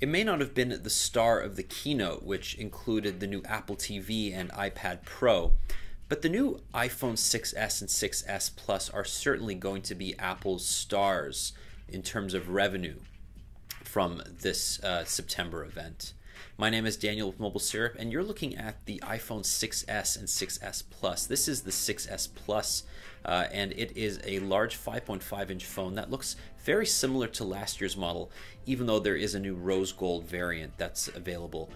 It may not have been the star of the keynote, which included the new Apple TV and iPad Pro, but the new iPhone 6s and 6s Plus are certainly going to be Apple's stars in terms of revenue from this September event. My name is Daniel with Mobile Syrup, and you're looking at the iPhone 6s and 6s Plus. This is the 6s Plus, and it is a large 5.5-inch phone that looks very similar to last year's model, even though there is a new rose gold variant that's available.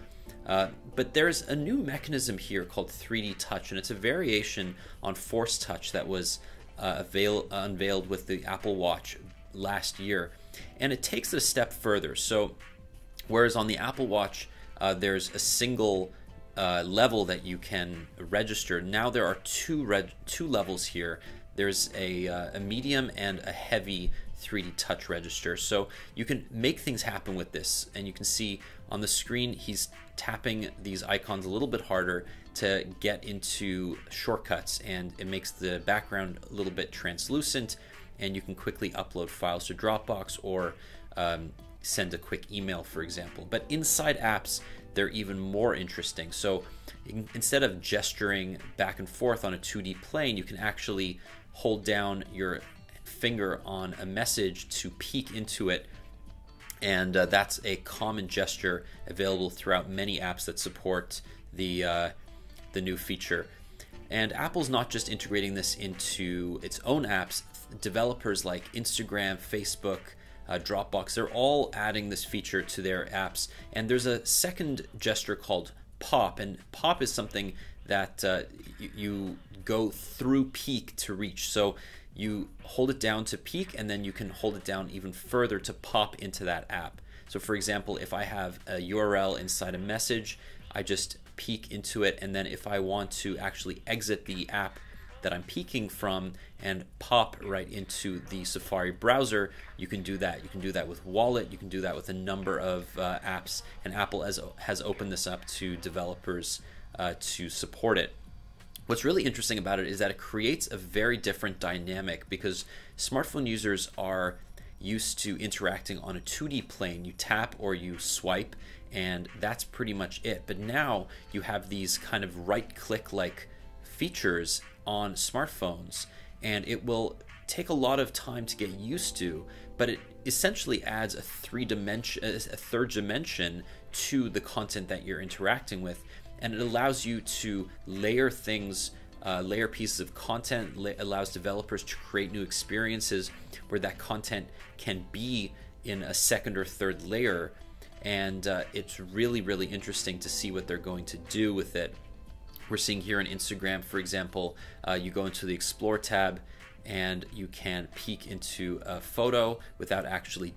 But there's a new mechanism here called 3D Touch, and it's a variation on Force Touch that was unveiled with the Apple Watch last year, and it takes it a step further. So whereas on the Apple Watch there's a single level that you can register, now there are two levels here. There's a medium and a heavy 3D touch register, so you can make things happen with this. And you can see on the screen he's tapping these icons a little bit harder to get into shortcuts, and it makes the background a little bit translucent, and you can quickly upload files to Dropbox or send a quick email, for example. But inside apps, they're even more interesting. So instead of gesturing back and forth on a 2D plane, you can actually hold down your finger on a message to peek into it, and that's a common gesture available throughout many apps that support the new feature. And Apple's not just integrating this into its own apps. Developers like Instagram, Facebook, Dropbox, they're all adding this feature to their apps. And there's a second gesture called Pop, and Pop is something that you go through peek to reach. So you hold it down to peek, and then you can hold it down even further to pop into that app. So for example, if I have a URL inside a message, I just peek into it, and then if I want to actually exit the app that I'm peeking from and pop right into the Safari browser, you can do that. You can do that with Wallet, you can do that with a number of apps, and Apple has opened this up to developers to support it. What's really interesting about it is that it creates a very different dynamic, because smartphone users are used to interacting on a 2D plane. You tap or you swipe, and that's pretty much it. But now you have these kind of right-click like features on smartphones, and it will take a lot of time to get used to, but it essentially adds a third dimension to the content that you're interacting with, and it allows you to layer things, layer pieces of content, allows developers to create new experiences where that content can be in a second or third layer, and it's really, really interesting to see what they're going to do with it. We're seeing here on Instagram, for example, you go into the Explore tab and you can peek into a photo without actually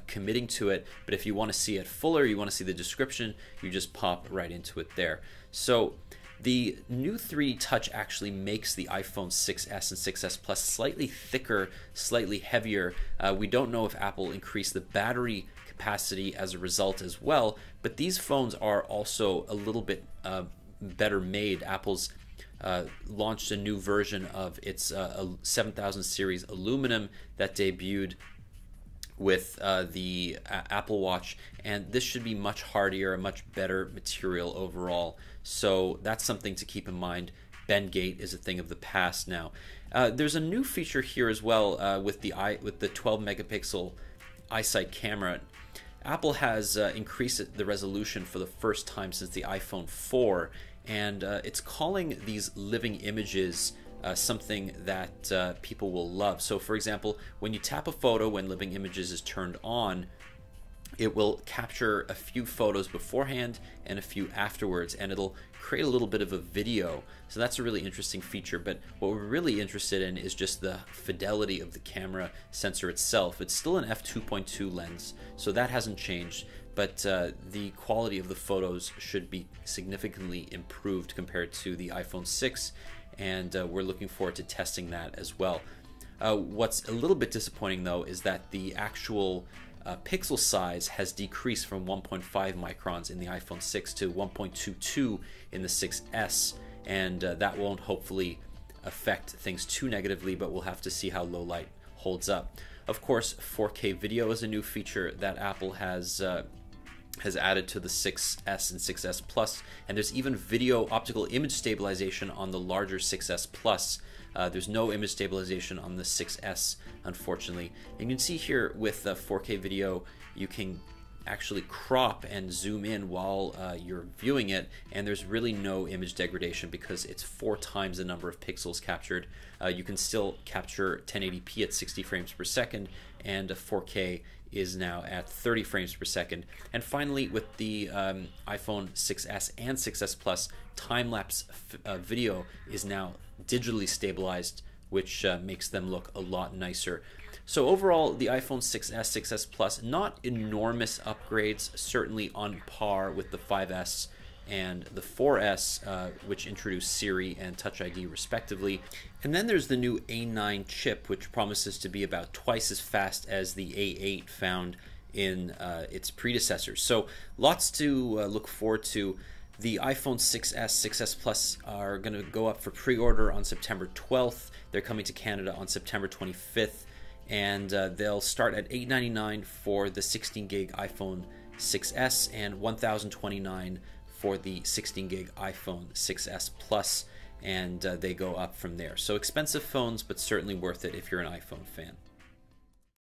committing to it. But if you want to see it fuller, you want to see the description, you just pop right into it there. So the new 3D Touch actually makes the iPhone 6s and 6s Plus slightly thicker, slightly heavier. We don't know if Apple increased the battery capacity as a result as well, but these phones are also a little bit better made. Apple's launched a new version of its 7000 series aluminum that debuted with the Apple Watch, and this should be much hardier, a much better material overall. So that's something to keep in mind. Bend gate is a thing of the past now. There's a new feature here as well with the 12 megapixel iSight camera. Apple has increased the resolution for the first time since the iPhone 4, and it's calling these living images something that people will love. So for example, when you tap a photo, when living images is turned on, it will capture a few photos beforehand and a few afterwards, and it'll create a little bit of a video. So that's a really interesting feature, but what we're really interested in is just the fidelity of the camera sensor itself. It's still an f2.2 lens, so that hasn't changed, but the quality of the photos should be significantly improved compared to the iPhone 6, and we're looking forward to testing that as well. What's a little bit disappointing though is that the actual pixel size has decreased from 1.5 microns in the iPhone 6 to 1.22 in the 6s, and that won't hopefully affect things too negatively, but we'll have to see how low light holds up. Of course, 4K video is a new feature that Apple has has added to the 6S and 6S Plus, and there's even video optical image stabilization on the larger 6S Plus. There's no image stabilization on the 6S, unfortunately. And you can see here with 4K video, you can actually crop and zoom in while you're viewing it, and there's really no image degradation because it's 4 times the number of pixels captured. You can still capture 1080p at 60 frames per second, and 4K is now at 30 frames per second. And finally, with the iPhone 6S and 6S Plus, time-lapse video is now digitally stabilized, which makes them look a lot nicer. So overall, the iPhone 6S, 6S Plus, not enormous upgrades, certainly on par with the 5S and the 4S, which introduced Siri and Touch ID respectively. And then there's the new A9 chip, which promises to be about twice as fast as the A8 found in its predecessors. So lots to look forward to. The iPhone 6S, 6S Plus are going to go up for pre-order on September 12th. They're coming to Canada on September 25th. And they'll start at $899 for the 16 gig iPhone 6S and $1,029 for the 16 gig iPhone 6S Plus, and they go up from there. So expensive phones, but certainly worth it if you're an iPhone fan.